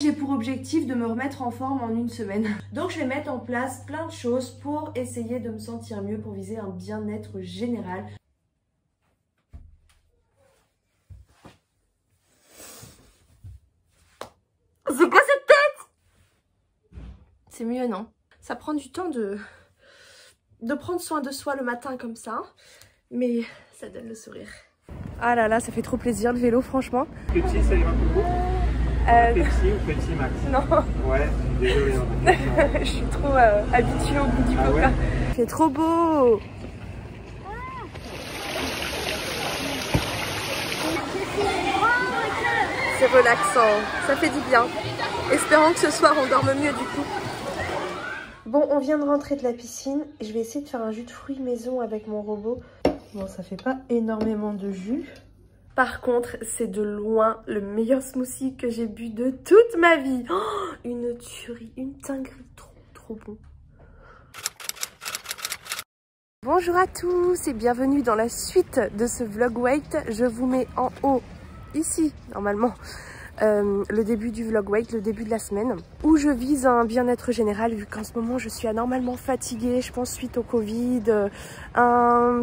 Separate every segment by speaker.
Speaker 1: J'ai pour objectif de me remettre en forme en une semaine. Donc je vais mettre en place plein de choses pour essayer de me sentir mieux, pour viser un bien-être général. C'est quoi cette tête? C'est mieux, non? Ça prend du temps de prendre soin de soi le matin comme ça, mais ça donne le sourire. Ah là là, ça fait trop plaisir le vélo, franchement.
Speaker 2: Pepsi, ça ira plus beau? Pepsi ou Pepsi Max?
Speaker 1: Non.
Speaker 2: Ouais, désolé.
Speaker 1: Je suis trop habituée au goût du coca. Ouais. C'est trop beau. C'est relaxant, ça fait du bien. Espérons que ce soir on dorme mieux du coup. Bon, on vient de rentrer de la piscine. Je vais essayer de faire un jus de fruits maison avec mon robot. Bon, ça fait pas énormément de jus. Par contre, c'est de loin le meilleur smoothie que j'ai bu de toute ma vie. Oh, une tuerie, une dinguerie, trop bon. Bonjour à tous et bienvenue dans la suite de ce vlog weight. Je vous mets en haut, ici, normalement, le début du vlog weight, le début de la semaine, où je vise un bien-être général, vu qu'en ce moment, je suis anormalement fatiguée, je pense suite au Covid, un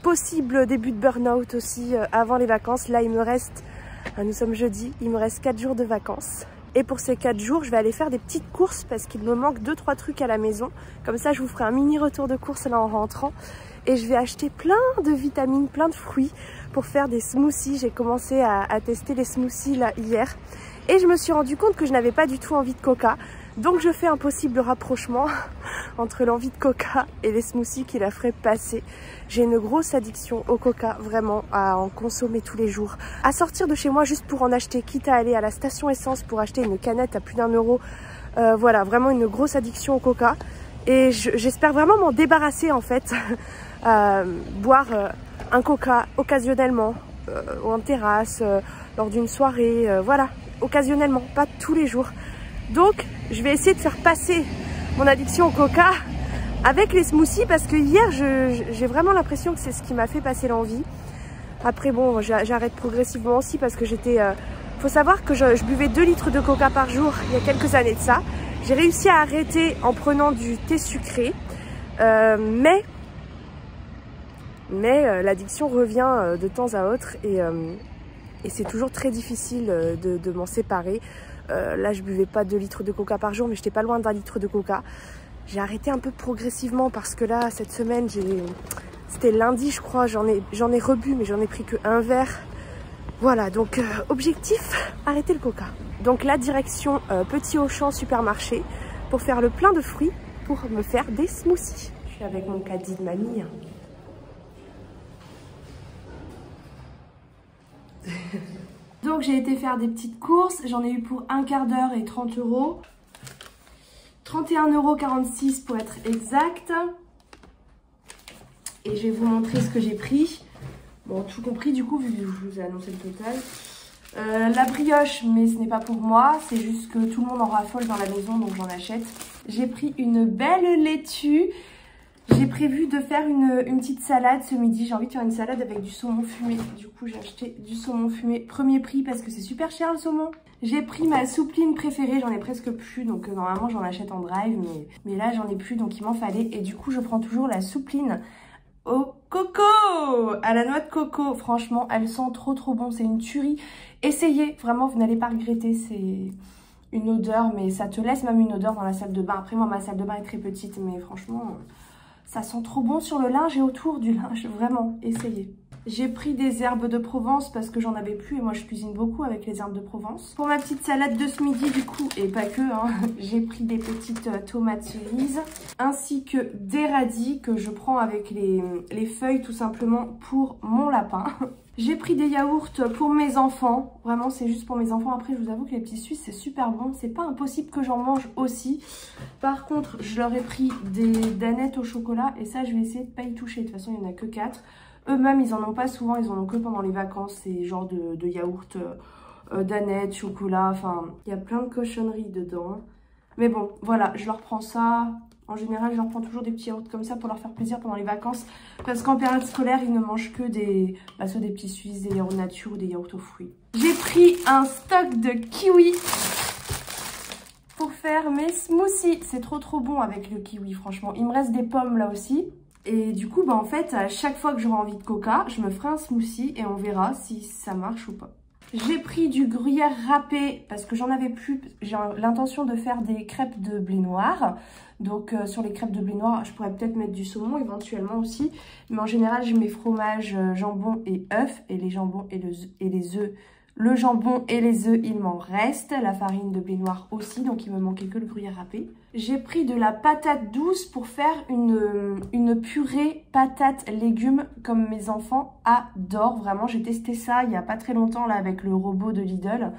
Speaker 1: possible début de burn-out aussi avant les vacances. Là, il me reste, nous sommes jeudi, il me reste 4 jours de vacances. Et pour ces 4 jours, je vais aller faire des petites courses parce qu'il me manque 2-3 trucs à la maison. Comme ça, je vous ferai un mini retour de course là en rentrant. Et je vais acheter plein de vitamines, plein de fruits pour faire des smoothies. J'ai commencé à tester les smoothies là hier. Et je me suis rendu compte que je n'avais pas du tout envie de coca. Donc je fais un possible rapprochement entre l'envie de coca et les smoothies qui la feraient passer. J'ai une grosse addiction au coca, vraiment, à en consommer tous les jours. À sortir de chez moi juste pour en acheter, quitte à aller à la station essence pour acheter une canette à plus d'1 euro. Voilà, vraiment une grosse addiction au coca. Et j'espère vraiment m'en débarrasser en fait. Boire un coca occasionnellement, en terrasse, lors d'une soirée, voilà, occasionnellement, pas tous les jours. Donc, je vais essayer de faire passer mon addiction au coca avec les smoothies parce que hier, j'ai vraiment l'impression que c'est ce qui m'a fait passer l'envie. Après, bon, j'arrête progressivement aussi parce que j'étais... faut savoir que je buvais 2 litres de coca par jour il y a quelques années de ça. J'ai réussi à arrêter en prenant du thé sucré, mais l'addiction revient de temps à autre et c'est toujours très difficile de m'en séparer. Là, je buvais pas 2 litres de coca par jour, mais j'étais pas loin d'1 litre de coca. J'ai arrêté un peu progressivement parce que là, cette semaine, c'était lundi, je crois, j'en ai rebu, mais j'en ai pris que 1 verre. Voilà, donc objectif, arrêter le coca. Donc la direction Petit Auchan supermarché pour faire le plein de fruits pour me faire des smoothies. Je suis avec mon caddie de mamie. Donc j'ai été faire des petites courses, j'en ai eu pour un quart d'heure et 30 euros. 31,46 € pour être exact. Et je vais vous montrer ce que j'ai pris. Bon, tout compris du coup, vu que je vous ai annoncé le total. La brioche, mais ce n'est pas pour moi, c'est juste que tout le monde en raffole dans la maison, donc j'en achète. J'ai pris une belle laitue. J'ai prévu de faire une petite salade ce midi. J'ai envie de faire une salade avec du saumon fumé. Du coup, j'ai acheté du saumon fumé premier prix parce que c'est super cher le saumon. J'ai pris ma soupline préférée. J'en ai presque plus. Donc normalement, j'en achète en drive. Mais là, j'en ai plus. Donc il m'en fallait. Et du coup, je prends toujours la soupline au coco, à la noix de coco. Franchement, elle sent trop bon. C'est une tuerie. Essayez. Vraiment, vous n'allez pas regretter. C'est une odeur. Mais ça te laisse même une odeur dans la salle de bain. Après, moi, ma salle de bain est très petite. Mais franchement... ça sent trop bon sur le linge et autour du linge, vraiment, essayez. J'ai pris des herbes de Provence parce que j'en avais plus et moi je cuisine beaucoup avec les herbes de Provence. Pour ma petite salade de ce midi du coup, et pas que, hein, j'ai pris des petites tomates cerises ainsi que des radis que je prends avec les feuilles tout simplement pour mon lapin. J'ai pris des yaourts pour mes enfants, vraiment c'est juste pour mes enfants. Après je vous avoue que les petits Suisses c'est super bon, c'est pas impossible que j'en mange aussi. Par contre je leur ai pris des danettes au chocolat et ça je vais essayer de pas y toucher, de toute façon il n'y en a que 4. Eux-mêmes ils en ont pas souvent, ils en ont que pendant les vacances, c'est genre de yaourt, danettes, chocolat, enfin il y a plein de cochonneries dedans. Mais bon voilà, je leur prends ça. En général, je leur prends toujours des petits yaourts comme ça pour leur faire plaisir pendant les vacances. Parce qu'en période scolaire, ils ne mangent que soit des petits Suisses, des yaourts nature ou des yaourts aux fruits. J'ai pris un stock de kiwis. faire mes smoothies. C'est trop bon avec le kiwi, franchement. Il me reste des pommes là aussi. Et du coup, bah en fait, à chaque fois que j'aurai envie de coca, je me ferai un smoothie et on verra si ça marche ou pas. J'ai pris du gruyère râpé parce que j'en avais plus. J'ai l'intention de faire des crêpes de blé noir. Donc sur les crêpes de blé noir, je pourrais peut-être mettre du saumon éventuellement aussi. Mais en général, je mets fromage, jambon et œufs. Et les jambons et les œufs. Le jambon et les œufs, il m'en reste. La farine de blé noir aussi, donc il me manquait que le gruyère râpé. J'ai pris de la patate douce pour faire une purée patate légumes comme mes enfants adorent. Vraiment, j'ai testé ça il n'y a pas très longtemps là avec le robot de Lidl.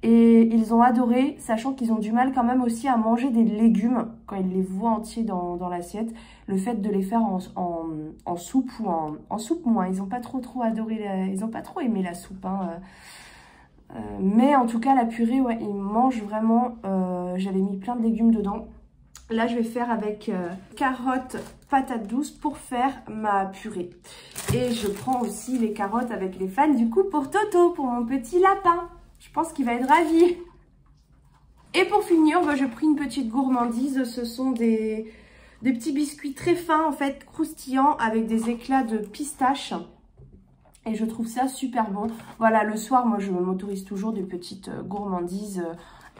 Speaker 1: Et ils ont adoré, sachant qu'ils ont du mal quand même aussi à manger des légumes quand ils les voient entiers dans l'assiette. Le fait de les faire en soupe ou en soupe moins. Ils n'ont pas trop adoré, ils n'ont pas trop aimé la soupe, hein. Mais en tout cas la purée, ouais, ils mangent vraiment. J'avais mis plein de légumes dedans. Là je vais faire avec carottes, patates douces pour faire ma purée. Et je prends aussi les carottes avec les fans du coup pour Toto, pour mon petit lapin. Je pense qu'il va être ravi. Et pour finir, bah, j'ai pris une petite gourmandise. Ce sont des petits biscuits très fins en fait, croustillants avec des éclats de pistache. Et je trouve ça super bon. Voilà, le soir, moi, je m'autorise toujours des petites gourmandises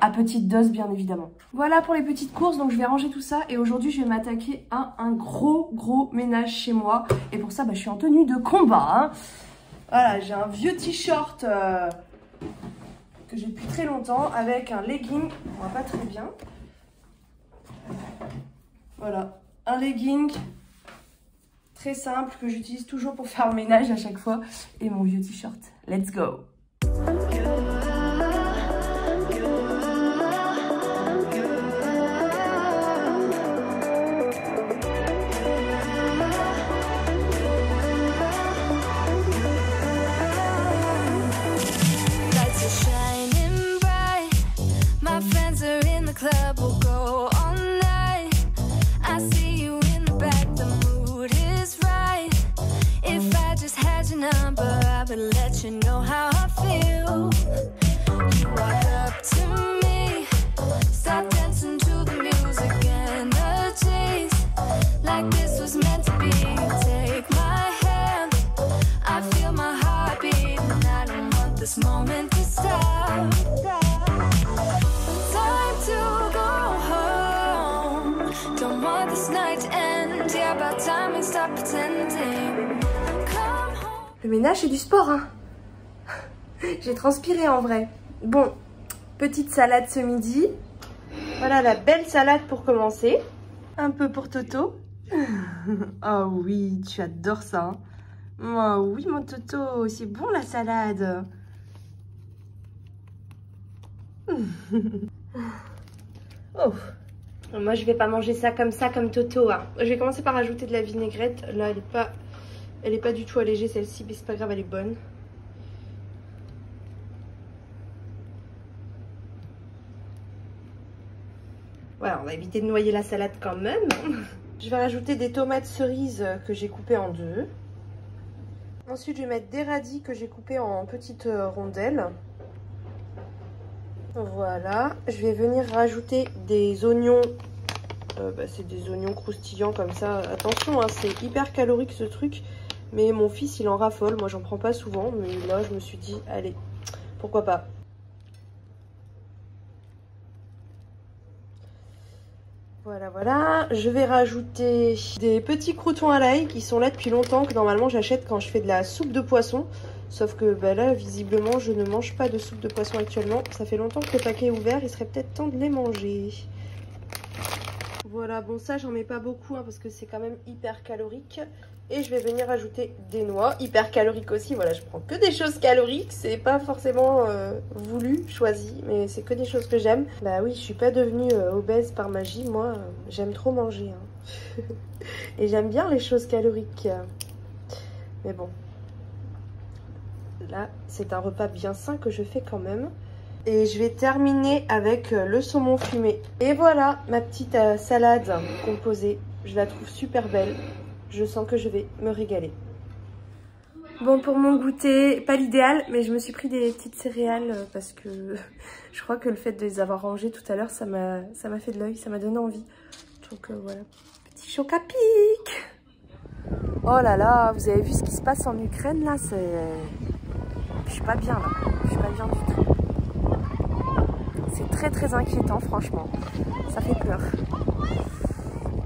Speaker 1: à petite dose, bien évidemment. Voilà pour les petites courses. Donc, je vais ranger tout ça. Et aujourd'hui, je vais m'attaquer à un gros ménage chez moi. Et pour ça, bah, je suis en tenue de combat, hein. Voilà, j'ai un vieux t-shirt que j'ai depuis très longtemps avec un legging. On voit pas très bien. Voilà, un legging très simple que j'utilise toujours pour faire le ménage à chaque fois. Et mon vieux t-shirt. Let's go!
Speaker 3: Let you know how I feel. You walk up to me, start dancing to the music, energies like this was meant to be. Take my hand, I feel my heart beat, and I don't want this moment to stop. Time to go home, don't want this night to end. Yeah, about time we stop pretending.
Speaker 1: Le ménage, c'est du sport, hein. J'ai transpiré en vrai. Bon, petite salade ce midi. Voilà la belle salade pour commencer. Un peu pour Toto. Oh oui, tu adores ça, hein. Oh oui, mon Toto, c'est bon la salade. Oh. Moi, je vais pas manger ça comme Toto, hein. Je vais commencer par ajouter de la vinaigrette. Là, elle est pas du tout allégée celle-ci, mais c'est pas grave, elle est bonne. Voilà, on va éviter de noyer la salade quand même. Je vais rajouter des tomates cerises que j'ai coupées en deux. Ensuite, je vais mettre des radis que j'ai coupés en petites rondelles. Voilà. Je vais venir rajouter des oignons. C'est des oignons croustillants comme ça. Attention, hein, c'est hyper calorique ce truc. Mais mon fils, il en raffole. Moi, j'en prends pas souvent. Mais là, je me suis dit, allez, pourquoi pas. Voilà, voilà. Je vais rajouter des petits croûtons à l'ail qui sont là depuis longtemps, que normalement j'achète quand je fais de la soupe de poisson. Sauf que bah là, visiblement, je ne mange pas de soupe de poisson actuellement. Ça fait longtemps que le paquet est ouvert. Il serait peut-être temps de les manger. Voilà, bon ça, j'en mets pas beaucoup, hein, parce que c'est quand même hyper calorique. Et je vais venir ajouter des noix, hyper caloriques aussi. Voilà, je prends que des choses caloriques. C'est pas forcément voulu, choisi, mais c'est que des choses que j'aime. Bah oui, je suis pas devenue obèse par magie. Moi, j'aime trop manger, hein. Et j'aime bien les choses caloriques. Mais bon. Là, c'est un repas bien sain que je fais quand même. Et je vais terminer avec le saumon fumé. Et voilà, ma petite salade composée. Je la trouve super belle. Je sens que je vais me régaler. Bon, pour mon goûter, pas l'idéal, mais je me suis pris des petites céréales parce que je crois que le fait de les avoir rangées tout à l'heure, ça m'a fait de l'œil, ça m'a donné envie. Donc voilà, petit choc à pic. Oh là là, vous avez vu ce qui se passe en Ukraine là, c'est... Je suis pas bien là, je suis pas bien du tout. C'est très très inquiétant franchement, ça fait peur.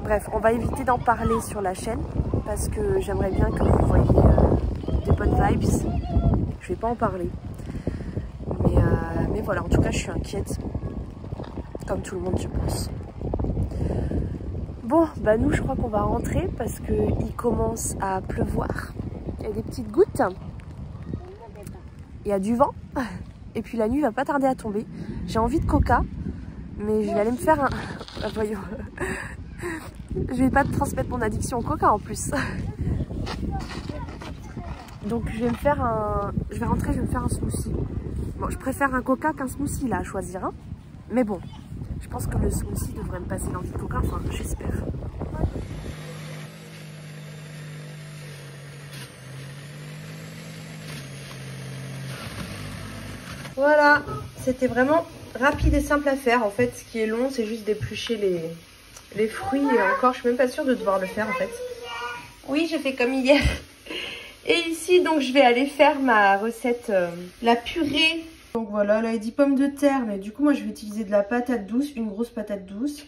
Speaker 1: Bref, on va éviter d'en parler sur la chaîne parce que j'aimerais bien que vous voyez des bonnes vibes. Je vais pas en parler. Mais voilà, en tout cas je suis inquiète. Comme tout le monde je pense. Bon, bah nous je crois qu'on va rentrer parce qu'il commence à pleuvoir. Il y a des petites gouttes. Il y a du vent. Et puis la nuit va pas tarder à tomber. J'ai envie de coca. Mais je vais aller me faire un... Ah, voyons. Je vais pas te transmettre mon addiction au coca en plus. Donc je vais me faire un... Je vais rentrer, je vais me faire un smoothie. Bon, je préfère un coca qu'un smoothie là à choisir. Hein. Mais bon, je pense que le smoothie devrait me passer l'envie de coca. Enfin, j'espère. Voilà, c'était vraiment rapide et simple à faire. En fait, ce qui est long, c'est juste d'éplucher les fruits. Et encore, je suis même pas sûre de devoir le faire en fait. Oui, j'ai fait comme hier. Et ici, donc, je vais aller faire ma recette, la purée. Donc voilà, là, il dit pommes de terre. Mais du coup, moi, je vais utiliser de la patate douce, une grosse patate douce.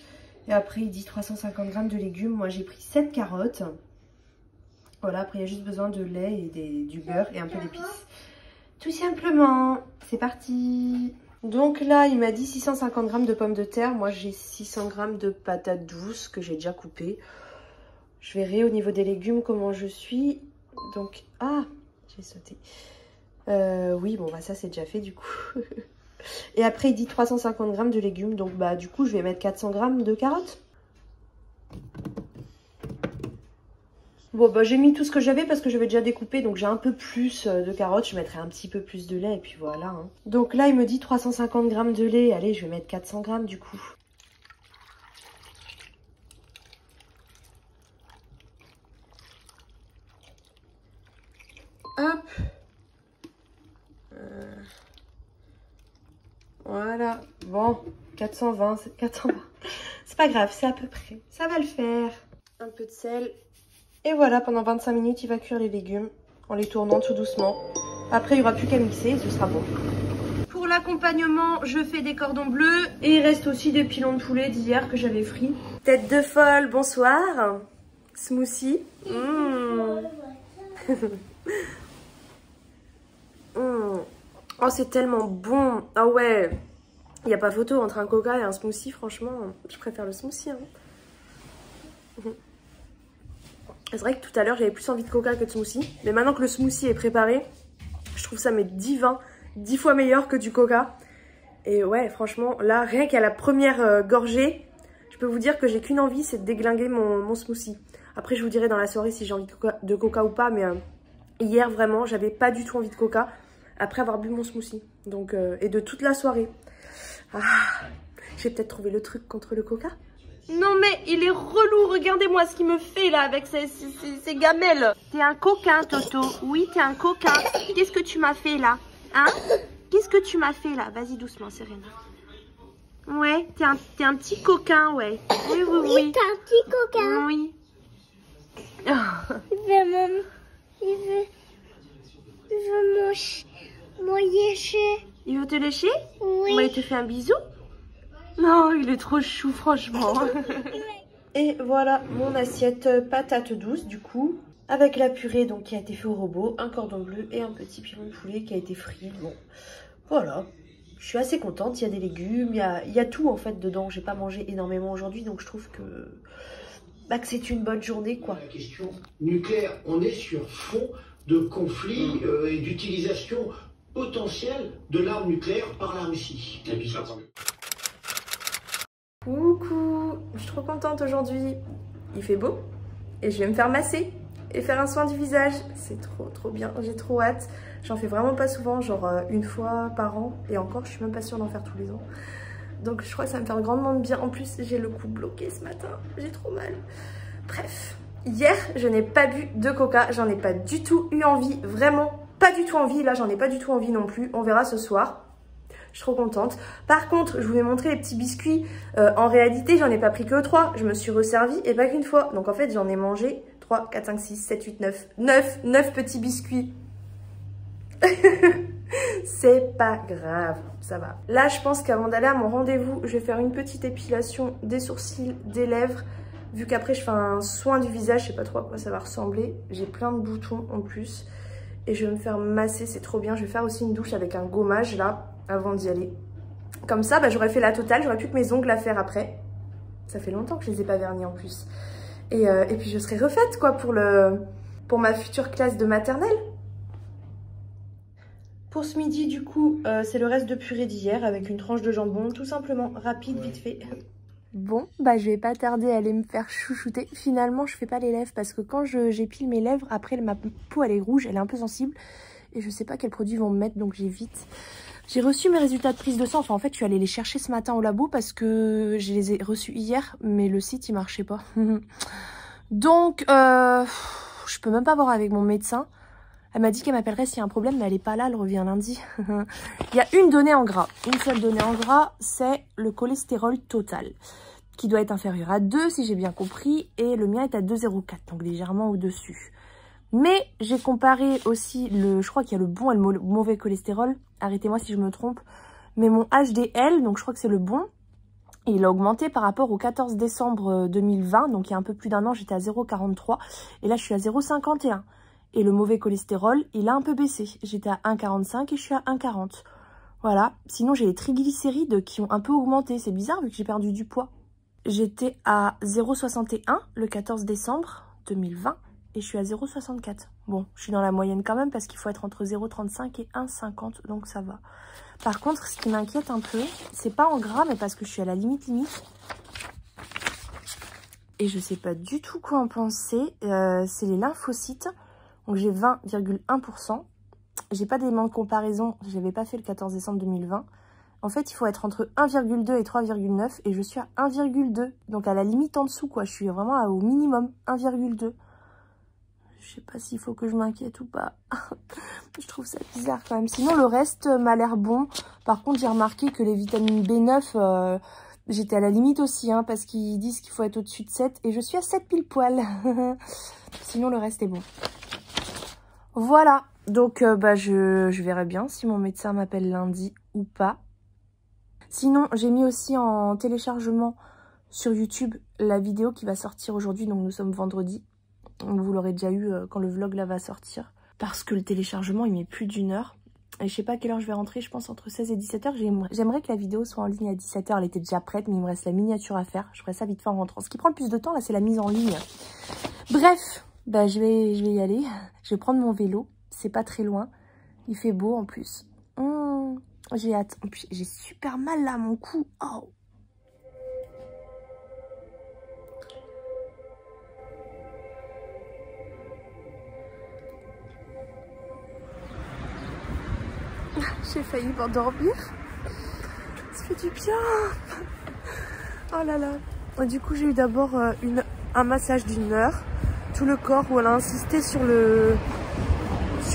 Speaker 1: Et après, il dit 350 g de légumes. Moi, j'ai pris 7 carottes. Voilà, après, il y a juste besoin de lait et du beurre et un peu d'épices. Tout simplement, c'est parti. Donc là, il m'a dit 650 g de pommes de terre. Moi, j'ai 600 g de patates douces que j'ai déjà coupées. Je verrai au niveau des légumes comment je suis. Donc, ah, j'ai sauté. Oui, bon, bah ça, c'est déjà fait du coup. Et après, il dit 350 g de légumes. Donc, bah du coup, je vais mettre 400 g de carottes. Bon, bah j'ai mis tout ce que j'avais parce que j'avais déjà découpé. Donc, j'ai un peu plus de carottes. Je mettrai un petit peu plus de lait et puis voilà. Hein. Donc là, il me dit 350 g de lait. Allez, je vais mettre 400 g du coup. Hop. Voilà. Bon, 420. C'est pas grave, c'est à peu près. Ça va le faire. Un peu de sel. Et voilà, pendant 25 minutes, il va cuire les légumes en les tournant tout doucement. Après, il n'y aura plus qu'à mixer et ce sera bon. Pour l'accompagnement, je fais des cordons bleus. Et il reste aussi des pilons de poulet d'hier que j'avais frits. Tête de folle, bonsoir. Smoothie. Oh, c'est tellement bon. Ah ouais. Il n'y a pas photo entre un coca et un smoothie. Franchement, je préfère le smoothie. Hein. C'est vrai que tout à l'heure, j'avais plus envie de coca que de smoothie. Mais maintenant que le smoothie est préparé, je trouve ça mais divin. 10 fois meilleur que du coca. Et ouais, franchement, là, rien qu'à la première gorgée, je peux vous dire que j'ai qu'une envie, c'est de déglinguer mon smoothie. Après, je vous dirai dans la soirée si j'ai envie de coca ou pas. Mais hier, vraiment, j'avais pas du tout envie de coca après avoir bu mon smoothie. Donc, et de toute la soirée. Ah, j'ai peut-être trouvé le truc contre le coca. Non mais il est relou, regardez-moi ce qu'il me fait là avec ses gamelles. T'es un coquin, Toto. Oui, t'es un coquin. Qu'est-ce que tu m'as fait là? Hein? Qu'est-ce que tu m'as fait là? Vas-y doucement, Serena. Ouais, t'es un petit coquin, ouais. Oui, oui, oui.
Speaker 4: Oui, t'es un petit coquin.
Speaker 1: Oui.
Speaker 4: Il veut me lécher.
Speaker 1: Il veut te lécher?
Speaker 4: Oui.
Speaker 1: Ouais, il te fait un bisou? Non, il est trop chou, franchement. Et voilà mon assiette patate douce, du coup, avec la purée donc qui a été fait au robot, un cordon bleu et un petit pilon de poulet qui a été frit. Bon, voilà. Je suis assez contente. Il y a des légumes, il y a tout en fait dedans. J'ai pas mangé énormément aujourd'hui, donc je trouve que c'est une bonne journée, quoi.
Speaker 5: La question nucléaire, on est sur fond de conflit et d'utilisation potentielle de l'arme nucléaire par la Russie.
Speaker 1: Coucou, je suis trop contente aujourd'hui. Il fait beau et je vais me faire masser et faire un soin du visage. C'est trop bien, j'ai trop hâte. J'en fais vraiment pas souvent, genre une fois par an. Et encore, je suis même pas sûre d'en faire tous les ans. Donc je crois que ça va me faire grandement de bien. En plus, j'ai le cou bloqué ce matin, j'ai trop mal. Bref, Hier, je n'ai pas bu de coca, j'en ai pas du tout eu envie, vraiment pas du tout envie. Là, j'en ai pas du tout envie non plus, on verra ce soir. Je suis trop contente. Par contre, je vous ai montré les petits biscuits. En réalité, j'en ai pas pris que 3, je me suis resservie et pas qu'une fois. Donc en fait, j'en ai mangé 3, 4, 5, 6, 7, 8, 9 petits biscuits. C'est pas grave, ça va. Là, je pense qu'avant d'aller à mon rendez-vous, je vais faire une petite épilation des sourcils, des lèvres. Vu qu'après, je fais un soin du visage, je sais pas trop à quoi ça va ressembler. J'ai plein de boutons en plus. Et je vais me faire masser, c'est trop bien. Je vais faire aussi une douche avec un gommage là, avant d'y aller. Comme ça, bah, j'aurais fait la totale, j'aurais plus que mes ongles à faire après. Ça fait longtemps que je les ai pas vernis en plus. Et puis je serai refaite quoi pour ma future classe de maternelle. Pour ce midi, du coup, c'est le reste de purée d'hier avec une tranche de jambon, tout simplement, rapide, vite fait. Bon, bah je vais pas tarder à aller me faire chouchouter. Finalement, je fais pas les lèvres parce que quand j'épile mes lèvres, après ma peau elle est rouge, elle est un peu sensible. Et je sais pas quels produits vont me mettre, donc j'évite. J'ai reçu mes résultats de prise de sang. Enfin, en fait, je suis allée les chercher ce matin au labo parce que je les ai reçus hier, mais le site il marchait pas. Donc, je peux même pas voir avec mon médecin. Elle m'a dit qu'elle m'appellerait s'il y a un problème, mais elle est pas là, elle revient lundi. Il y a une donnée en gras. Une seule donnée en gras, c'est le cholestérol total, qui doit être inférieur à 2, si j'ai bien compris, et le mien est à 2,04, donc légèrement au-dessus. Mais j'ai comparé aussi je crois qu'il y a le bon et le mauvais cholestérol, arrêtez-moi si je me trompe, mais mon HDL, donc je crois que c'est le bon, il a augmenté par rapport au 14 décembre 2020, donc il y a un peu plus d'un an, j'étais à 0,43, et là je suis à 0,51. Et le mauvais cholestérol, il a un peu baissé. J'étais à 1,45 et je suis à 1,40. Voilà. Sinon, j'ai les triglycérides qui ont un peu augmenté. C'est bizarre vu que j'ai perdu du poids. J'étais à 0,61 le 14 décembre 2020 et je suis à 0,64. Bon, je suis dans la moyenne quand même parce qu'il faut être entre 0,35 et 1,50. Donc ça va. Par contre, ce qui m'inquiète un peu, c'est pas en gras, mais parce que je suis à la limite. Et je sais pas du tout quoi en penser. C'est les lymphocytes. Donc j'ai 20,1%. J'ai pas d'éléments de comparaison, je n'avais pas fait le 14 décembre 2020. En fait, il faut être entre 1,2 et 3,9 et je suis à 1,2. Donc à la limite en dessous quoi, je suis vraiment au minimum 1,2. Je sais pas s'il faut que je m'inquiète ou pas. Je trouve ça bizarre quand même. Sinon le reste m'a l'air bon. Par contre, j'ai remarqué que les vitamines B9 j'étais à la limite aussi hein, parce qu'ils disent qu'il faut être au-dessus de 7 et je suis à 7 pile poil. Sinon le reste est bon. Voilà, donc bah, je verrai bien si mon médecin m'appelle lundi ou pas. Sinon, j'ai mis aussi en téléchargement sur YouTube la vidéo qui va sortir aujourd'hui, donc nous sommes vendredi. Donc, vous l'aurez déjà eu quand le vlog là va sortir. Parce que le téléchargement, il met plus d'1 heure. Et je sais pas à quelle heure je vais rentrer, je pense entre 16 et 17 h. J'aimerais que la vidéo soit en ligne à 17 h. Elle était déjà prête, mais il me reste la miniature à faire. Je ferai ça vite fait en rentrant. Ce qui prend le plus de temps, là, c'est la mise en ligne. Bref. Bah, je vais y aller. Je vais prendre mon vélo. C'est pas très loin. Il fait beau en plus. J'ai hâte. En plus, j'ai super mal là, mon cou. Oh. J'ai failli m'endormir. Ça fait du bien. Oh là là. Du coup, j'ai eu d'abord un massage d'1 heure. Tout le corps où elle a insisté sur le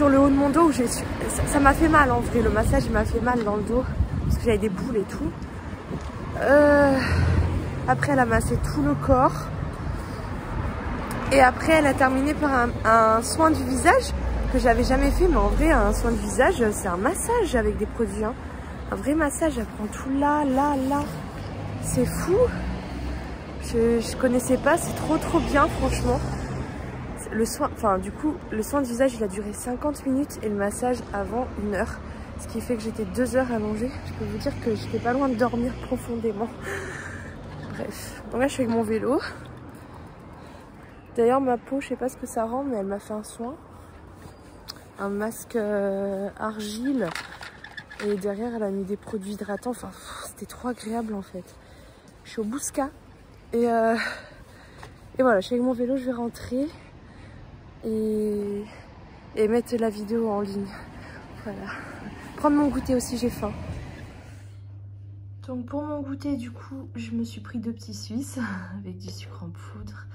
Speaker 1: haut de mon dos où ça m'a fait mal en vrai. Le massage il m'a fait mal dans le dos parce que j'avais des boules et tout. Après elle a massé tout le corps et après elle a terminé par un soin du visage que j'avais jamais fait, mais en vrai un soin de visage c'est un massage avec des produits hein. Un vrai massage, elle prend tout là, c'est fou. Je connaissais pas, c'est trop bien franchement. Le soin, du coup, le soin de visage, il a duré 50 minutes et le massage avant 1 heure. Ce qui fait que j'étais 2 heures allongée. Je peux vous dire que j'étais pas loin de dormir profondément. Bref, donc là je suis avec mon vélo. D'ailleurs ma peau, je sais pas ce que ça rend, mais elle m'a fait un soin. Un masque argile. Et derrière elle a mis des produits hydratants. Enfin, c'était trop agréable en fait. Je suis au Bousca. Et voilà, je suis avec mon vélo, je vais rentrer. Et mettre la vidéo en ligne. Voilà. Prendre mon goûter aussi, j'ai faim. Donc pour mon goûter, du coup, je me suis pris 2 petits Suisses avec du sucre en poudre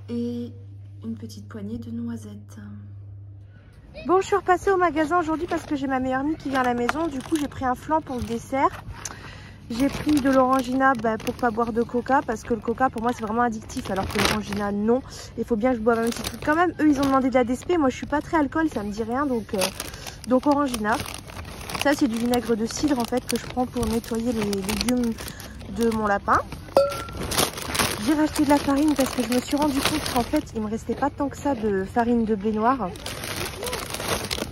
Speaker 1: et une petite poignée de noisettes. Bon, je suis repassée au magasin aujourd'hui parce que j'ai ma meilleure amie qui vient à la maison. Du coup, j'ai pris un flan pour le dessert. J'ai pris de l'orangina pour pas boire de coca parce que le coca pour moi c'est vraiment addictif alors que l'orangina non. Il faut bien que je boive un petit truc quand même. Eux ils ont demandé de la DSP, moi je suis pas très alcool, ça me dit rien donc orangina. Ça c'est du vinaigre de cidre en fait que je prends pour nettoyer les légumes de mon lapin. J'ai racheté de la farine parce que je me suis rendu compte qu'en fait il me restait pas tant que ça de farine de blé noir.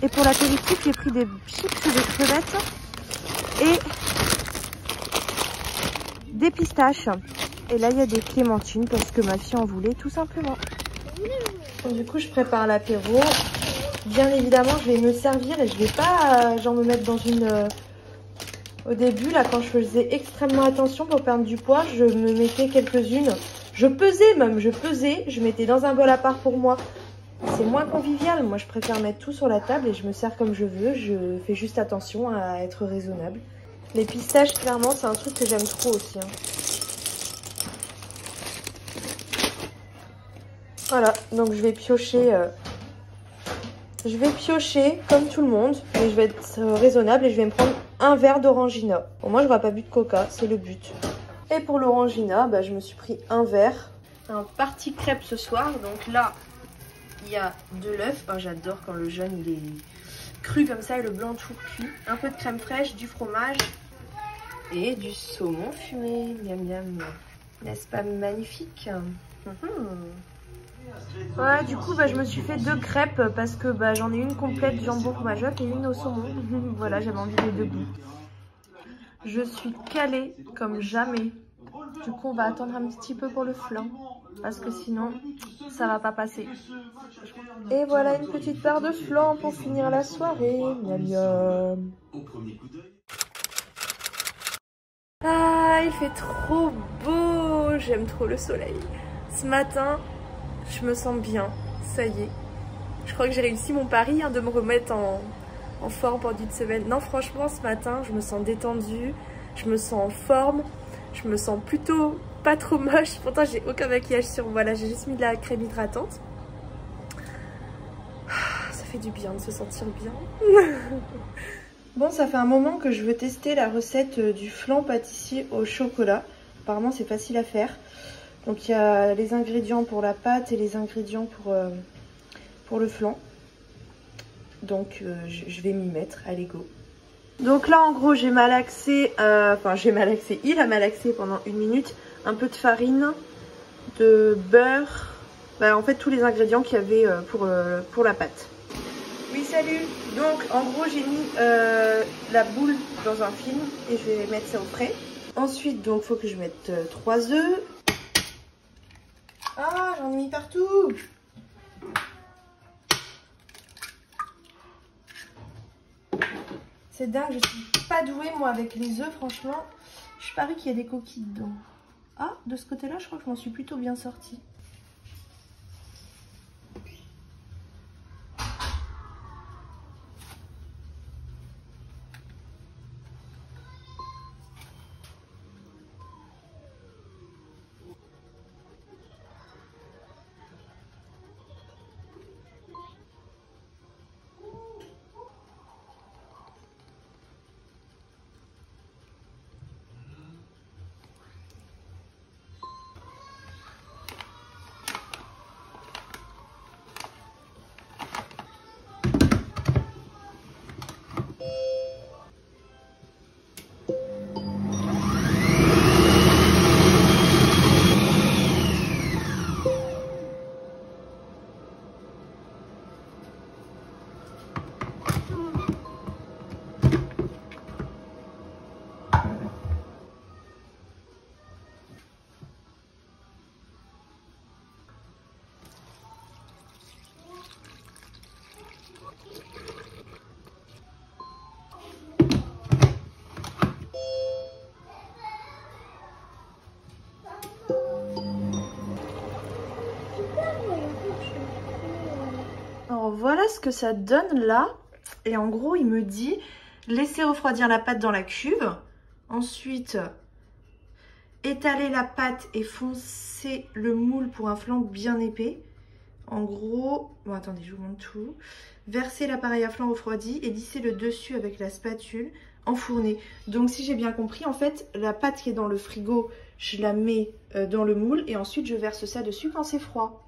Speaker 1: Et pour l'apéritif j'ai pris des chips de crevettes et des pistaches. Et là il y a des clémentines parce que ma fille en voulait tout simplement. Donc, du coup je prépare l'apéro. Bien évidemment je vais me servir et je vais pas genre me mettre dans une... Au début là quand je faisais extrêmement attention pour perdre du poids, je me mettais quelques-unes. Je pesais, je mettais dans un bol à part pour moi. C'est moins convivial, moi je préfère mettre tout sur la table et je me sers comme je veux. Je fais juste attention à être raisonnable. Les pistaches, clairement, c'est un truc que j'aime trop aussi. Hein. Voilà, donc je vais piocher comme tout le monde. Mais je vais être raisonnable et je vais me prendre un verre d'orangina. Bon, moi, je n'aurai pas bu de coca, c'est le but. Et pour l'orangina, bah, je me suis pris un verre. Un parti crêpe ce soir. Donc là, il y a de l'œuf. Oh, j'adore quand le jaune, il est... cru comme ça et le blanc tout cuit. Un peu de crème fraîche, du fromage et du saumon fumé. Miam miam. N'est-ce pas magnifique? Voilà, du coup je me suis fait 2 crêpes parce que j'en ai une complète jambon majok et une au saumon. Voilà, j'avais envie des 2 goûts. Je suis calée comme jamais. Du coup on va attendre un petit peu pour le flan parce que sinon ça va pas passer. Et voilà une petite part de flan pour finir la soirée. Miam miam. Ah, il fait trop beau. J'aime trop le soleil. Ce matin, je me sens bien. Ça y est. Je crois que j'ai réussi mon pari de me remettre en forme pendant une semaine. Non, franchement, ce matin, je me sens détendue. Je me sens en forme. Je me sens plutôt pas trop moche. Pourtant, j'ai aucun maquillage sur moi. Là, j'ai juste mis de la crème hydratante. Ça fait du bien de se sentir bien. Bon, ça fait un moment que je veux tester la recette du flan pâtissier au chocolat. Apparemment, c'est facile à faire. Donc, il y a les ingrédients pour la pâte et les ingrédients pour le flan. Donc, je vais m'y mettre. Allez, go. Donc là, en gros, j'ai malaxé. Il a malaxé pendant 1 minute. Un peu de farine, de beurre. En fait, tous les ingrédients qu'il y avait pour la pâte. Oui, salut. Donc, en gros, j'ai mis la boule dans un film et je vais mettre ça au frais. Ensuite, donc, il faut que je mette 3 œufs. Ah, j'en ai mis partout. C'est dingue, je suis pas douée, moi, avec les œufs, franchement. Je parie qu'il y a des coquilles dedans. Ah, de ce côté-là, je crois que je m'en suis plutôt bien sortie. Alors voilà ce que ça donne là. Et en gros, il me dit laissez refroidir la pâte dans la cuve. Ensuite, étaler la pâte et foncer le moule pour un flan bien épais. En gros, bon attendez, je vous montre tout. Verser l'appareil à flan refroidi et lisser le dessus avec la spatule. Enfourner. Donc si j'ai bien compris, en fait, la pâte qui est dans le frigo, je la mets dans le moule et ensuite je verse ça dessus quand c'est froid.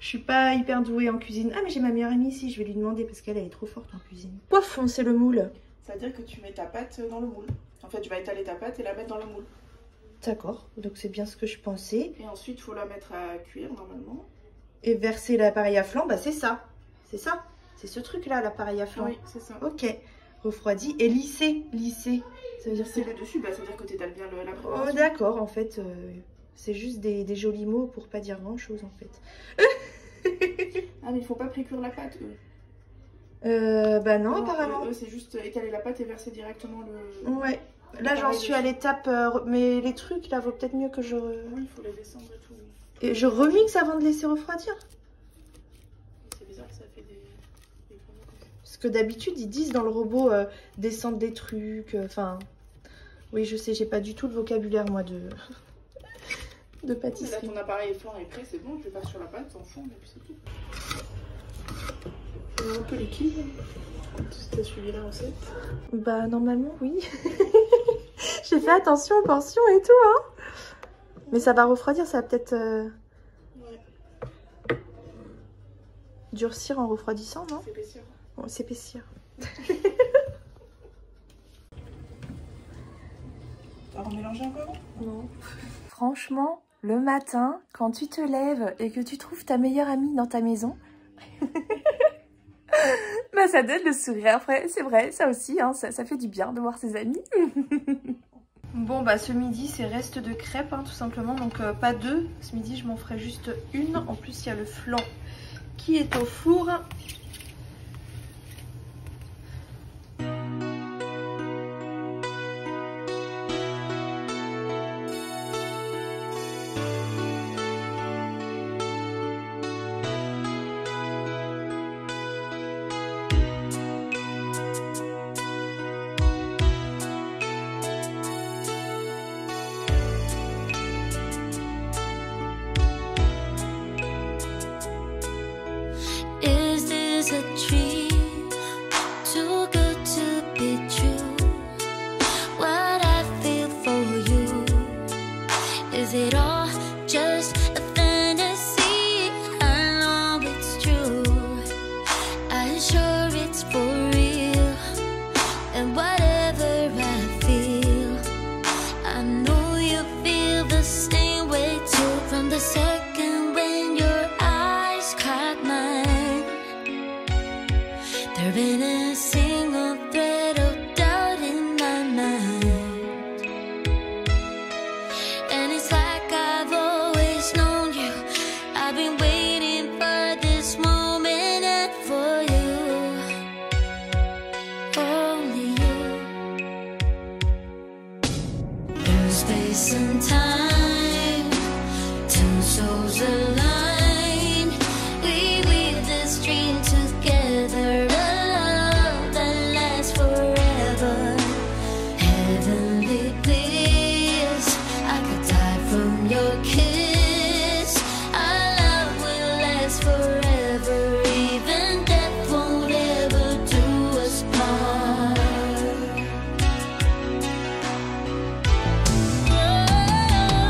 Speaker 1: Je suis pas hyper douée en cuisine. Ah mais j'ai ma meilleure amie ici, je vais lui demander parce qu'elle est trop forte en cuisine. Pourquoi foncer le moule?
Speaker 6: C'est-à-dire que tu mets ta pâte dans le moule. En fait, tu vas étaler ta pâte et la mettre dans le moule.
Speaker 1: D'accord, donc c'est bien ce que je pensais.
Speaker 6: Et ensuite, il faut la mettre à cuire normalement.
Speaker 1: Et verser l'appareil à flan, bah c'est ça. C'est ça. C'est ce truc-là, l'appareil à flan.
Speaker 6: Oui, c'est ça.
Speaker 1: Ok. Refroidi et lisser. Ça veut dire
Speaker 6: C'est le dessus, bah, c'est-à-dire que tu étales bien la préparation.
Speaker 1: Oh d'accord, en fait, c'est juste des jolis mots pour pas dire grand-chose en fait.
Speaker 6: Ah mais il faut pas précuire la pâte, eux.
Speaker 1: Bah non, apparemment.
Speaker 6: Eux, c'est juste étaler la pâte et verser directement le...
Speaker 1: Ouais. Là, j'en suis à l'étape... mais les trucs, là, vaut peut-être mieux que je...
Speaker 6: Oui, il faut les descendre et tout.
Speaker 1: Et je remixe avant de laisser refroidir.
Speaker 6: C'est bizarre que ça fait des
Speaker 1: Parce que d'habitude, ils disent dans le robot descendre des trucs, enfin... oui, je sais, j'ai pas du tout le vocabulaire, moi, de
Speaker 6: Là,
Speaker 1: pâtisserie.
Speaker 6: ton appareil flan est prêt, c'est bon, tu passes sur la pâte, t'enfournes et puis c'est tout. C'est un peu liquide. Si t'as suivi la recette.
Speaker 1: Bah, normalement, oui. J'ai fait attention aux portions et tout, hein. Mais ça va refroidir, ça va peut-être
Speaker 6: Ouais,
Speaker 1: durcir en refroidissant, non?
Speaker 6: s'épaissir.
Speaker 1: Bon, s'épaissir.
Speaker 6: T'as remélangé encore?
Speaker 1: Non. Franchement, le matin, quand tu te lèves et que tu trouves ta meilleure amie dans ta maison, bah ça donne le sourire. Après, c'est vrai, ça aussi, hein, ça fait du bien de voir ses amis. Bon, bah ce midi, c'est reste de crêpes, hein, tout simplement. Donc pas deux. Ce midi, je m'en ferai juste une. En plus, il y a le flan qui est au four.
Speaker 3: Is this a dream? Too good to be true. What I feel for you, is it all just a fantasy? I know it's true. I'm sure it's for real. And whatever I feel, I know you feel the same way too. From the second when your eyes caught mine, there ain't a single thread of doubt in my mind. And it's like I've always known you. I've been waiting for this moment and for you, only you. Through space and time, two souls align. We weave this dream together, a love that lasts forever. Heavenly bliss, I could die from your kiss. Our love will last forever, even death won't ever do us part. Oh,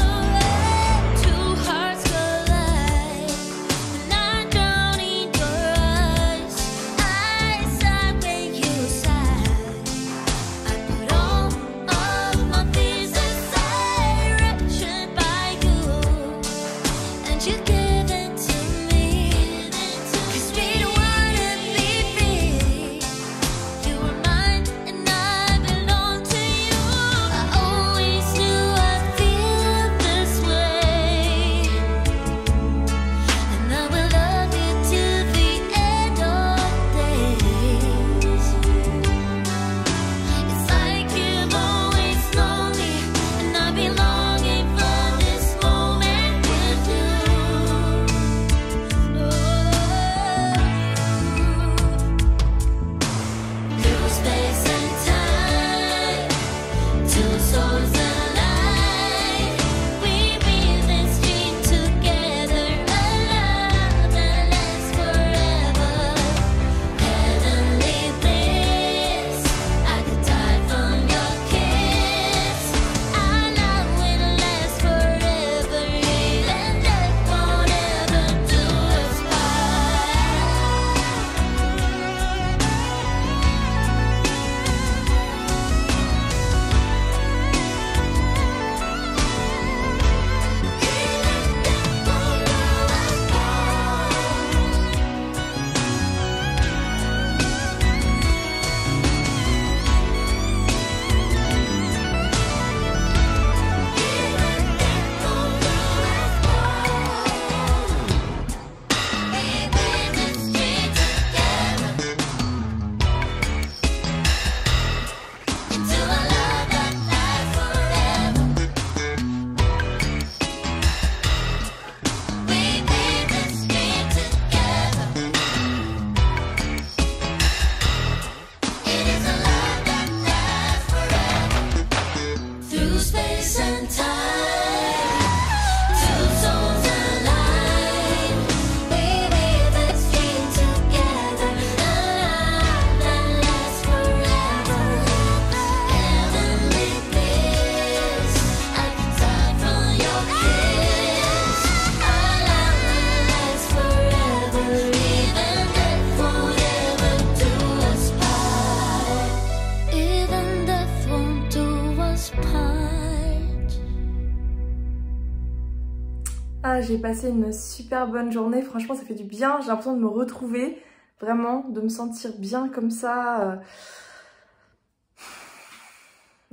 Speaker 1: Ah, j'ai passé une super bonne journée, franchement ça fait du bien, j'ai l'impression de me retrouver, vraiment, de me sentir bien comme ça.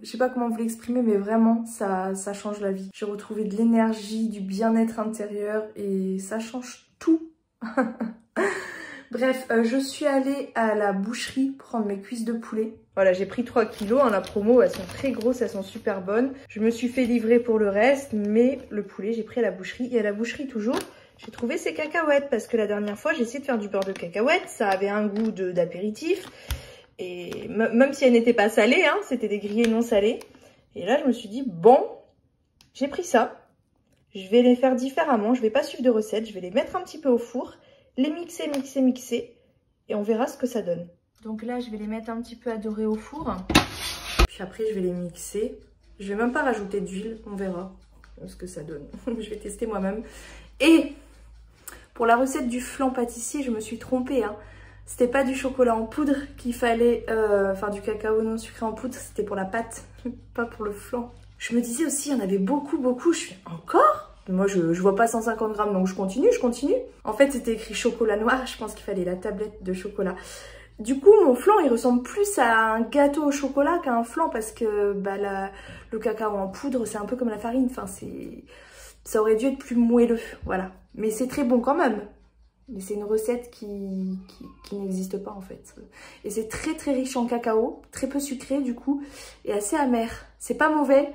Speaker 1: Je sais pas comment vous l'exprimer, mais vraiment ça change la vie. J'ai retrouvé de l'énergie, du bien-être intérieur et ça change tout. Bref, je suis allée à la boucherie prendre mes cuisses de poulet. Voilà, j'ai pris 3 kilos, hein, la promo, elles sont très grosses, elles sont super bonnes. Je me suis fait livrer pour le reste, mais le poulet, j'ai pris à la boucherie. Et à la boucherie, toujours, j'ai trouvé ces cacahuètes parce que la dernière fois, j'ai essayé de faire du beurre de cacahuète. Ça avait un goût d'apéritif. Et même si elles n'étaient pas salées, hein, c'était des grillés non salés. Et là, je me suis dit, bon, j'ai pris ça. Je vais les faire différemment, je vais pas suivre de recette. Je vais les mettre un petit peu au four, les mixer. Et on verra ce que ça donne. Donc là, je vais les mettre un petit peu à dorer au four. Puis après, je vais les mixer. Je vais même pas rajouter d'huile, on verra ce que ça donne. Je vais tester moi-même. Et pour la recette du flan pâtissier, je me suis trompée. Hein. C'était pas du chocolat en poudre qu'il fallait, enfin du cacao non sucré en poudre, c'était pour la pâte, pas pour le flan. Je me disais aussi, il y en avait beaucoup. Je fais encore ? Moi, je vois pas 150 grammes, donc je continue. En fait, c'était écrit chocolat noir. Je pense qu'il fallait la tablette de chocolat. Du coup, mon flan, il ressemble plus à un gâteau au chocolat qu'à un flan parce que bah, le cacao en poudre, c'est un peu comme la farine. Enfin, ça aurait dû être plus moelleux, voilà. Mais c'est très bon quand même. Mais c'est une recette qui n'existe pas en fait. Et c'est très riche en cacao, très peu sucré du coup, et assez amer. C'est pas mauvais.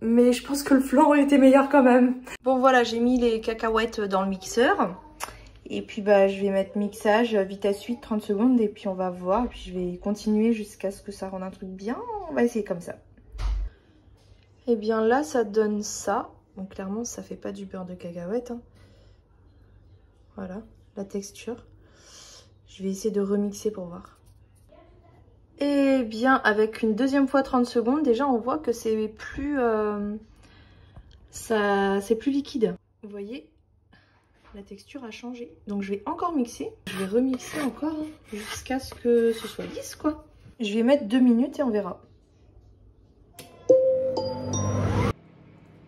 Speaker 1: Mais je pense que le flan aurait été meilleur quand même. Bon voilà, j'ai mis les cacahuètes dans le mixeur. Et puis bah je vais mettre mixage, vitesse 8, 30 secondes. Et puis on va voir. Et puis je vais continuer jusqu'à ce que ça rende un truc bien. On va essayer comme ça. Et bien là, ça donne ça. Donc clairement, ça fait pas du beurre de cacahuète. Hein. Voilà, la texture. Je vais essayer de remixer pour voir. Et bien avec une deuxième fois 30 secondes, déjà on voit que c'est plus c'est plus liquide. Vous voyez, la texture a changé. Donc je vais encore mixer. Je vais remixer encore hein, jusqu'à ce que ce soit lisse quoi. Je vais mettre 2 minutes et on verra.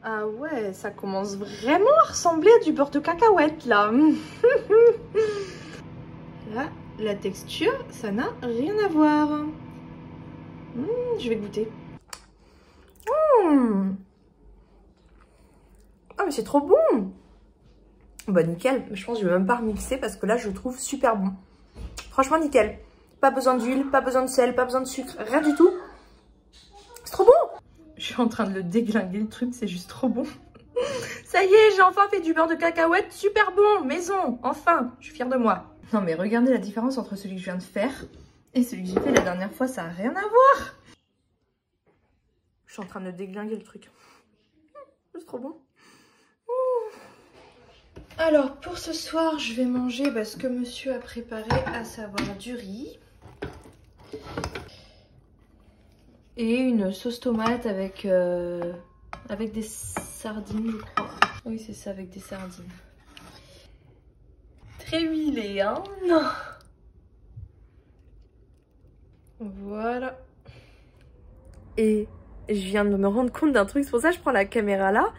Speaker 1: Ah ouais, ça commence vraiment à ressembler à du beurre de cacahuète là. Là, la texture, ça n'a rien à voir. Je vais goûter. Ah mais c'est trop bon. Bah nickel, je pense que je vais même pas remixer parce que là je le trouve super bon. Franchement nickel. Pas besoin d'huile, pas besoin de sel, pas besoin de sucre, rien du tout. C'est trop bon. Je suis en train de le déglinguer le truc, c'est juste trop bon. Ça y est, j'ai enfin fait du beurre de cacahuète super bon, maison, enfin, je suis fière de moi. Non mais regardez la différence entre celui que je viens de faire et celui que j'ai fait la dernière fois, ça n'a rien à voir. Je suis en train de déglinguer le truc. C'est trop bon. Alors pour ce soir, je vais manger ce que monsieur a préparé, à savoir du riz. Et une sauce tomate avec des sardines, je crois. Oui, c'est ça, avec des sardines. Très huilé, hein? Non. Voilà. Et je viens de me rendre compte d'un truc, c'est pour ça que je prends la caméra là.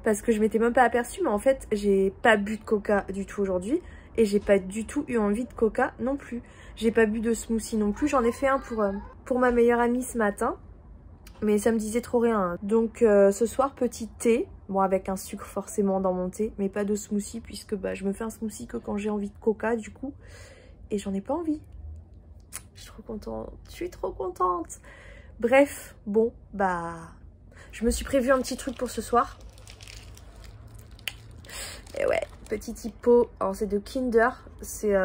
Speaker 1: Parce que je m'étais même pas aperçue, mais en fait, j'ai pas bu de coca du tout aujourd'hui. Et j'ai pas du tout eu envie de coca non plus. J'ai pas bu de smoothie non plus. J'en ai fait un pour ma meilleure amie ce matin. Mais ça me disait trop rien. Donc ce soir, petit thé. Bon, avec un sucre forcément dans mon thé. Mais pas de smoothie puisque je me fais un smoothie que quand j'ai envie de coca du coup. Et j'en ai pas envie. Je suis trop contente. Je suis trop contente. Bref, bon, je me suis prévu un petit truc pour ce soir. Et ouais, petit hippo. Alors c'est de Kinder. C'est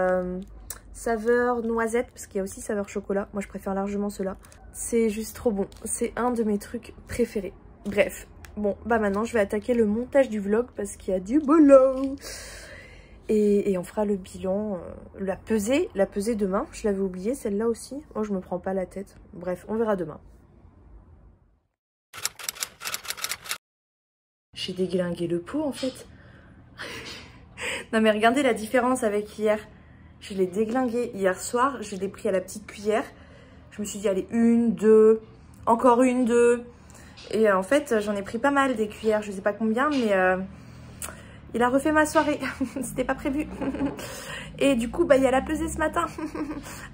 Speaker 1: saveur noisette parce qu'il y a aussi saveur chocolat. Moi je préfère largement cela. C'est juste trop bon. C'est un de mes trucs préférés. Bref, bon, maintenant je vais attaquer le montage du vlog parce qu'il y a du boulot. Et on fera le bilan, la pesée demain. Je l'avais oublié celle-là aussi. Moi je me prends pas la tête. Bref, on verra demain. J'ai déglingué le pot en fait. Non mais regardez la différence avec hier. Je l'ai déglingué hier soir. Je l'ai pris à la petite cuillère. Je me suis dit allez, 1, 2, encore 1, 2. Et en fait j'en ai pris pas mal des cuillères. Je sais pas combien mais Il a refait ma soirée, c'était pas prévu. Et du coup, bah, il y a la pesée ce matin.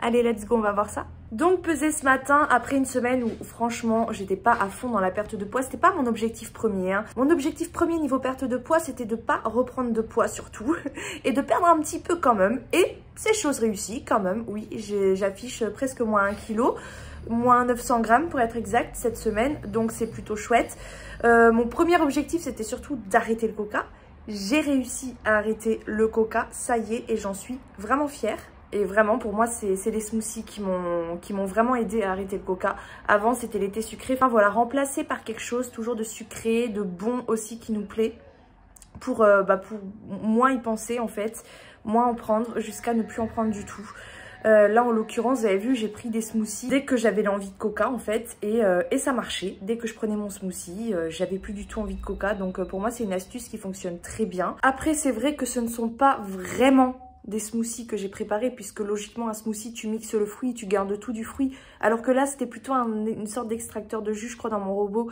Speaker 1: Allez, let's go, on va voir ça. Donc, pesée ce matin, après une semaine où franchement, j'étais pas à fond dans la perte de poids. C'était pas mon objectif premier. Hein. Mon objectif premier niveau perte de poids, c'était de pas reprendre de poids surtout. Et de perdre un petit peu quand même. Et c'est chose réussie quand même. Oui, j'affiche presque moins 1 kg. Moins 900 grammes pour être exact cette semaine. Donc, c'est plutôt chouette. Mon premier objectif, c'était surtout d'arrêter le coca. J'ai réussi à arrêter le coca, ça y est, et j'en suis vraiment fière. Et vraiment, pour moi, c'est les smoothies qui m'ont vraiment aidé à arrêter le coca. Avant, c'était les thés sucrés. Enfin voilà, remplacé par quelque chose toujours de sucré, de bon aussi qui nous plaît. Pour moins y penser en fait, moins en prendre jusqu'à ne plus en prendre du tout. Là en l'occurrence vous avez vu j'ai pris des smoothies dès que j'avais l'envie de coca en fait et ça marchait. Dès que je prenais mon smoothie j'avais plus du tout envie de coca, donc pour moi c'est une astuce qui fonctionne très bien. Après c'est vrai que ce ne sont pas vraiment des smoothies que j'ai préparés puisque logiquement un smoothie tu mixes le fruit, tu gardes tout du fruit, alors que là c'était plutôt une sorte d'extracteur de jus je crois dans mon robot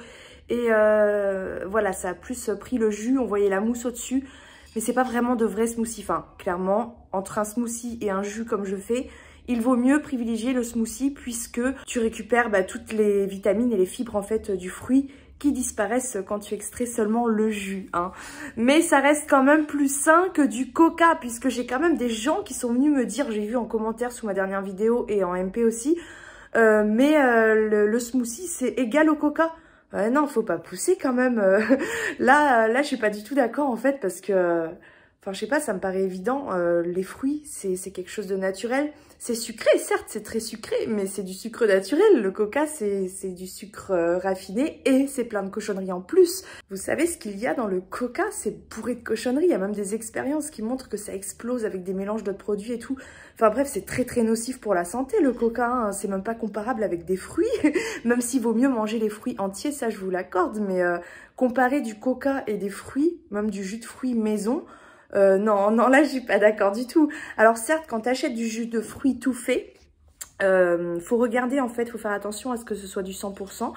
Speaker 1: et voilà ça a plus pris le jus, on voyait la mousse au dessus. Mais c'est pas vraiment de vrais smoothies. Enfin, clairement, entre un smoothie et un jus comme je fais, il vaut mieux privilégier le smoothie puisque tu récupères toutes les vitamines et les fibres en fait du fruit qui disparaissent quand tu extrais seulement le jus. Hein. Mais ça reste quand même plus sain que du coca puisque j'ai quand même des gens qui sont venus me dire, j'ai vu en commentaire sous ma dernière vidéo et en MP aussi, le smoothie c'est égal au coca. Non, faut pas pousser quand même. Là, je suis pas du tout d'accord en fait parce que, enfin, je sais pas, ça me paraît évident. Les fruits, c'est quelque chose de naturel. C'est sucré, certes, c'est très sucré, mais c'est du sucre naturel. Le coca, c'est du sucre raffiné et c'est plein de cochonneries en plus. Vous savez ce qu'il y a dans le coca? C'est bourré de cochonneries. Il y a même des expériences qui montrent que ça explose avec des mélanges d'autres produits et tout. Enfin bref, c'est très très nocif pour la santé le coca. Hein. C'est même pas comparable avec des fruits. Même s'il vaut mieux manger les fruits entiers, ça je vous l'accorde. Mais comparer du coca et des fruits, même du jus de fruits maison... non, là je suis pas d'accord du tout. Alors certes, quand tu achètes du jus de fruits tout fait, faut regarder en fait, faut faire attention à ce que ce soit du 100%,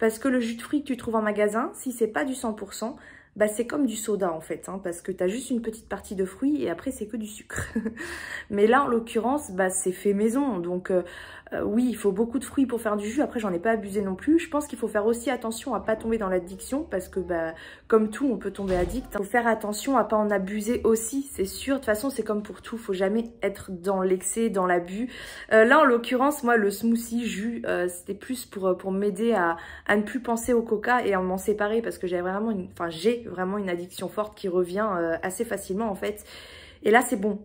Speaker 1: parce que le jus de fruits que tu trouves en magasin, si c'est pas du 100%, bah c'est comme du soda en fait, hein, parce que tu as juste une petite partie de fruits et après c'est que du sucre. Mais là en l'occurrence, bah c'est fait maison, donc oui, il faut beaucoup de fruits pour faire du jus. Après, j'en ai pas abusé non plus. Je pense qu'il faut faire aussi attention à pas tomber dans l'addiction parce que, bah, comme tout, on peut tomber addict. Il faut faire attention à pas en abuser aussi, c'est sûr. De toute façon, c'est comme pour tout. Faut jamais être dans l'excès, dans l'abus. Là, en l'occurrence, moi, le smoothie jus, c'était plus pour m'aider à ne plus penser au coca et à m'en séparer parce que j'ai vraiment une addiction forte qui revient assez facilement en fait. Et là c'est bon,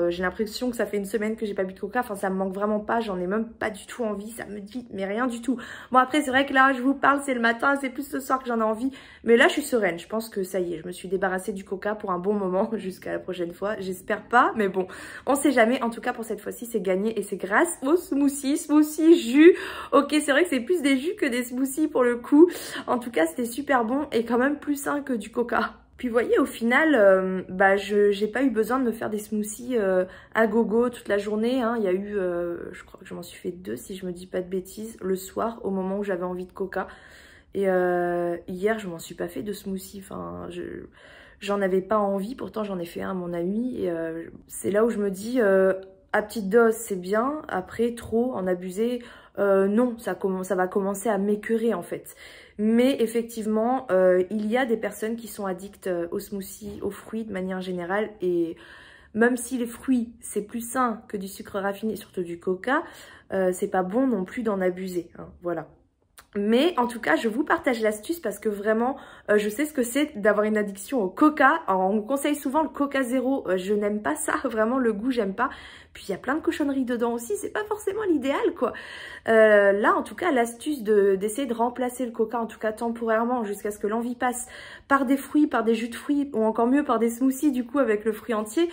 Speaker 1: j'ai l'impression que ça fait une semaine que j'ai pas bu de coca, enfin ça me manque vraiment pas, j'en ai même pas du tout envie, ça me dit mais rien du tout. Bon après c'est vrai que là je vous parle, c'est le matin, c'est plus ce soir que j'en ai envie, mais là je suis sereine, je pense que ça y est, je me suis débarrassée du coca pour un bon moment jusqu'à la prochaine fois, j'espère pas, mais bon, on sait jamais, en tout cas pour cette fois-ci c'est gagné et c'est grâce aux smoothies, jus, ok c'est vrai que c'est plus des jus que des smoothies pour le coup, en tout cas c'était super bon et quand même plus sain que du coca. Puis vous voyez, au final, j'ai pas eu besoin de me faire des smoothies à gogo toute la journée. Hein. Il y a eu, je crois que je m'en suis fait 2 si je me dis pas de bêtises, le soir au moment où j'avais envie de coca. Et hier, je m'en suis pas fait de smoothie. Enfin, j'en avais pas envie, pourtant j'en ai fait un à mon ami. Et c'est là où je me dis, à petite dose c'est bien, après trop, en abuser, non, ça va commencer à m'écœurer en fait. Mais effectivement, il y a des personnes qui sont addictes aux smoothies, aux fruits de manière générale. Et même si les fruits, c'est plus sain que du sucre raffiné, surtout du coca, c'est pas bon non plus d'en abuser. Hein, voilà. Mais en tout cas, je vous partage l'astuce parce que vraiment, je sais ce que c'est d'avoir une addiction au coca. Alors, on me conseille souvent le coca zéro. Je n'aime pas ça, vraiment le goût, j'aime pas. Puis il y a plein de cochonneries dedans aussi, c'est pas forcément l'idéal quoi. Là en tout cas l'astuce d'essayer de remplacer le coca, en tout cas temporairement jusqu'à ce que l'envie passe, par des fruits, par des jus de fruits ou encore mieux par des smoothies du coup avec le fruit entier,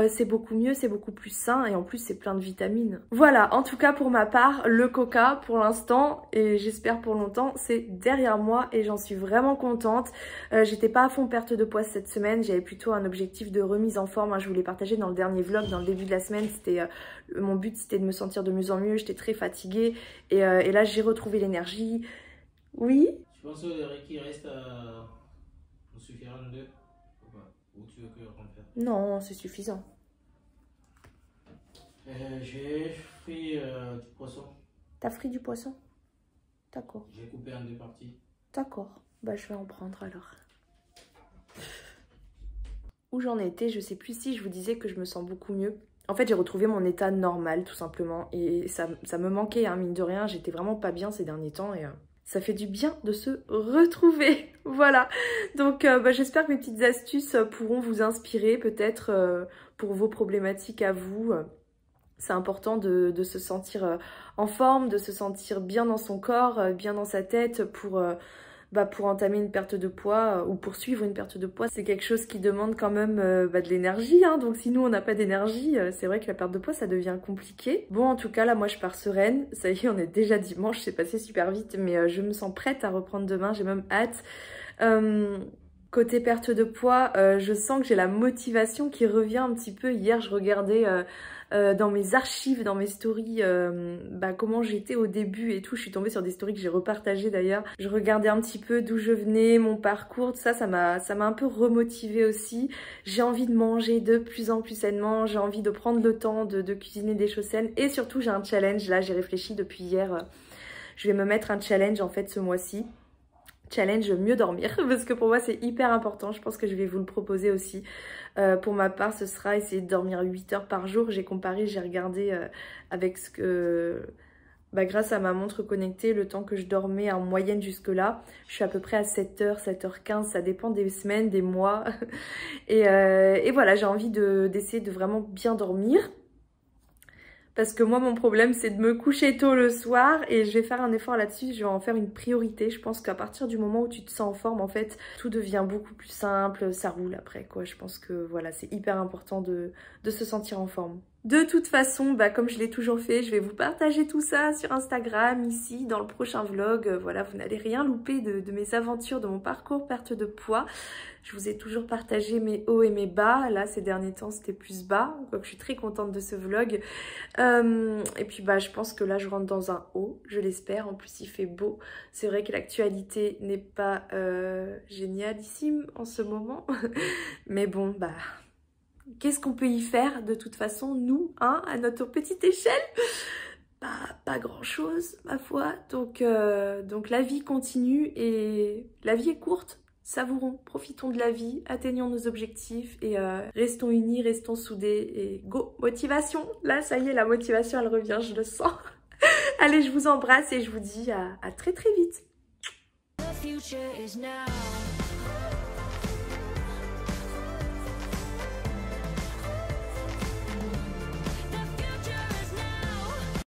Speaker 1: c'est beaucoup mieux, c'est beaucoup plus sain et en plus c'est plein de vitamines. Voilà, en tout cas pour ma part, le coca pour l'instant et j'espère pour longtemps c'est derrière moi et j'en suis vraiment contente. J'étais pas à fond perte de poids cette semaine, j'avais plutôt un objectif de remise en forme, hein, je vous l'ai partagé dans le dernier vlog, dans le début de la semaine. Mon but c'était de me sentir de mieux en mieux, j'étais très fatiguée et là j'ai retrouvé l'énergie. Oui.
Speaker 7: Je pense que le Reiki reste à... On suffira le 2 ou pas?
Speaker 2: Ou tu veux que je refasse?
Speaker 1: Non, c'est suffisant.
Speaker 2: J'ai pris du poisson.
Speaker 1: T'as frit du poisson? D'accord.
Speaker 2: J'ai coupé en 2 parties.
Speaker 1: D'accord. Bah, je vais en prendre alors. Où j'en étais, je sais plus si je vous disais que je me sens beaucoup mieux. En fait, j'ai retrouvé mon état normal, tout simplement. Et ça me manquait, hein, mine de rien. J'étais vraiment pas bien ces derniers temps et ça fait du bien de se retrouver. Voilà. Donc, bah, j'espère que mes petites astuces pourront vous inspirer, peut-être pour vos problématiques à vous. C'est important de se sentir en forme, de se sentir bien dans son corps, bien dans sa tête pour entamer une perte de poids ou poursuivre une perte de poids. C'est quelque chose qui demande quand même de l'énergie, hein. Donc si nous on n'a pas d'énergie, c'est vrai que la perte de poids ça devient compliqué. Bon, en tout cas là moi je pars sereine, ça y est on est déjà dimanche, c'est passé super vite, mais je me sens prête à reprendre demain, j'ai même hâte. Côté perte de poids, je sens que j'ai la motivation qui revient un petit peu. Hier je regardais dans mes archives, dans mes stories, comment j'étais au début et tout. Je suis tombée sur des stories que j'ai repartagées d'ailleurs. Je regardais un petit peu d'où je venais, mon parcours, tout ça, ça m'a un peu remotivée aussi. J'ai envie de manger de plus en plus sainement, j'ai envie de prendre le temps de cuisiner des choses saines. Et surtout j'ai un challenge, là j'ai réfléchi depuis hier. Je vais me mettre un challenge en fait ce mois-ci. Challenge mieux dormir, parce que pour moi c'est hyper important. Je pense que je vais vous le proposer aussi. Pour ma part, ce sera essayer de dormir 8 heures par jour. J'ai comparé, j'ai regardé avec ce que... grâce à ma montre connectée, le temps que je dormais en moyenne jusque là, je suis à peu près à 7h, 7h15, ça dépend des semaines, des mois. et voilà, j'ai envie d'essayer de vraiment bien dormir. Parce que moi, mon problème, c'est de me coucher tôt le soir et je vais faire un effort là-dessus. Je vais en faire une priorité. Je pense qu'à partir du moment où tu te sens en forme, en fait, tout devient beaucoup plus simple. Ça roule après, quoi. Je pense que, voilà, c'est hyper important de se sentir en forme. De toute façon, comme je l'ai toujours fait, je vais vous partager tout ça sur Instagram, ici, dans le prochain vlog. Voilà, vous n'allez rien louper de mes aventures, de mon parcours perte de poids. Je vous ai toujours partagé mes hauts et mes bas. Là, ces derniers temps, c'était plus bas. Donc, je suis très contente de ce vlog. Et puis, je pense que là, je rentre dans un haut, je l'espère. En plus, il fait beau. C'est vrai que l'actualité n'est pas génialissime en ce moment. Mais bon, qu'est-ce qu'on peut y faire de toute façon, nous, hein, à notre petite échelle? Pas grand-chose, ma foi. Donc la vie continue et la vie est courte. Savourons, profitons de la vie, atteignons nos objectifs et restons unis, restons soudés et go, motivation. Là, ça y est, la motivation, elle revient, je le sens. Allez, je vous embrasse et je vous dis à très très vite.
Speaker 3: The future is now.